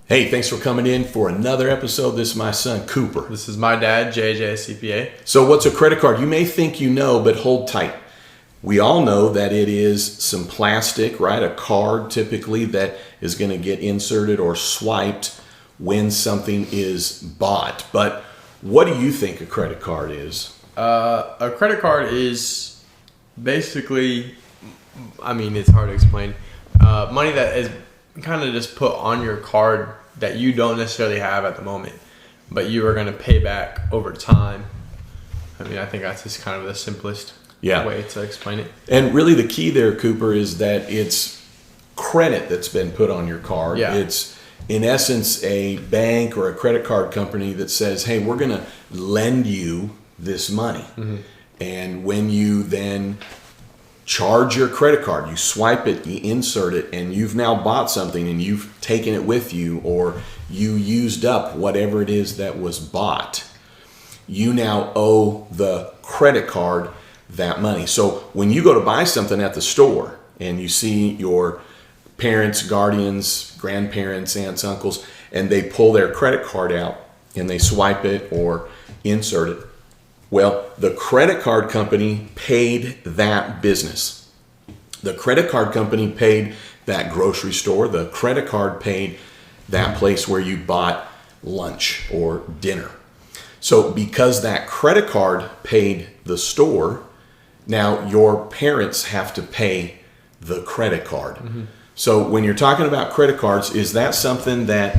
Hey, thanks for coming in for another episode. This is my son, Cooper. This is my dad, CJ the CPA. So what's a credit card? You may think you know, but hold tight. We all know that it is some plastic, right? A card typically that is going to get inserted or swiped when something is bought. But what do you think a credit card is? A credit card is basically, it's hard to explain. Money that is kind of just put on your card that you don't necessarily have at the moment, but you are going to pay back over time. I think that's just kind of the simplest way to explain it. And really the key there, Cooper, is that it's credit that's been put on your card. Yeah. It's, in essence, a bank or a credit card company that says, hey, we're going to lend you this money. Mm-hmm. And when you then charge your credit card, you swipe it, you insert it, and you've now bought something and you've taken it with you, or you used up whatever it is that was bought, you now owe the credit card that money. So when you go to buy something at the store and you see your parents, guardians, grandparents, aunts, uncles, and they pull their credit card out and they swipe it or insert it, well, the credit card company paid that business. The credit card company paid that grocery store. The credit card paid that place where you bought lunch or dinner. So because that credit card paid the store, now your parents have to pay the credit card. Mm-hmm. So when you're talking about credit cards, is that something that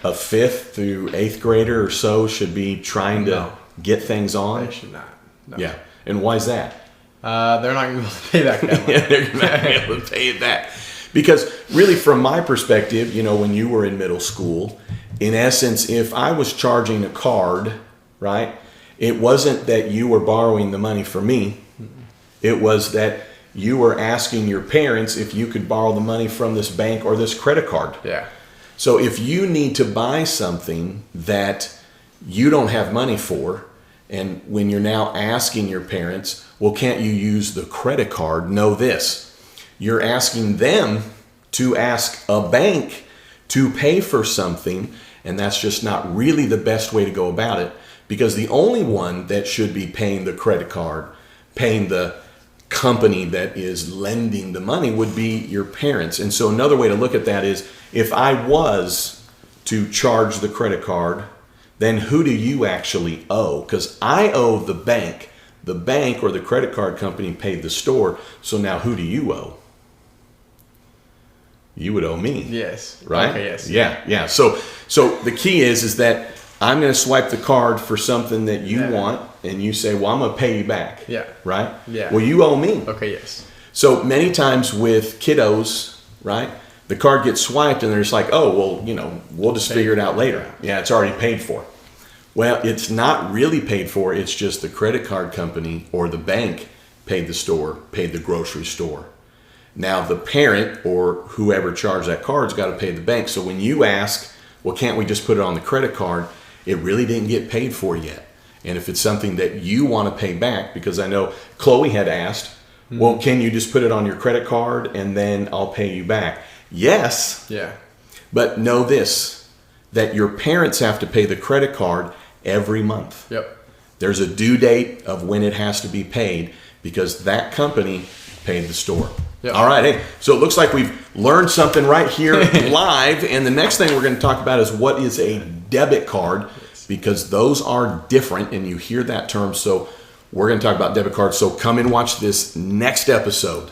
a 5th through 8th grader or so should be trying to get things on? They should not. No. Yeah. And why is that? They're not going to be able to pay back that money. Yeah, they're not going to be able to pay it back. Because really, from my perspective, when you were in middle school, in essence, if I was charging a card, right, it wasn't that you were borrowing the money from me. It was that you were asking your parents if you could borrow the money from this bank or this credit card. Yeah. So if you need to buy something that you don't have money for, and when you're now asking your parents, well, can't you use the credit card? Know this. You're asking them to ask a bank to pay for something, and that's just not really the best way to go about it, because the only one that should be paying the credit card, paying the company that is lending the money, would be your parents. And so another way to look at that is, if I was to charge the credit card, then who do you actually owe? Because I owe the bank. The bank or the credit card company paid the store. So now who do you owe? You would owe me. Yes. Right? Okay, yes. Yeah. So the key is that I'm going to swipe the card for something that you want, and you say, well, I'm going to pay you back. Yeah. Right? Yeah. Well, you owe me. Okay, yes. So many times with kiddos, right, the card gets swiped and they're just like, oh, well, we'll just figure it out later. Yeah, it's already paid for. Well, it's not really paid for. It's just the credit card company or the bank paid the store, paid the grocery store. Now the parent or whoever charged that card's got to pay the bank. So when you ask, well, can't we just put it on the credit card? It really didn't get paid for yet. And if it's something that you want to pay back, because I know Chloe had asked, well, can you just put it on your credit card and then I'll pay you back? Yes. Yeah. But know this, that your parents have to pay the credit card every month. Yep. There's a due date of when it has to be paid, because that company paid the store. Yep. All right. Hey, so it looks like we've learned something right here live. And the next thing we're going to talk about is what is a debit card, because those are different, and you hear that term. So we're going to talk about debit cards. So come and watch this next episode.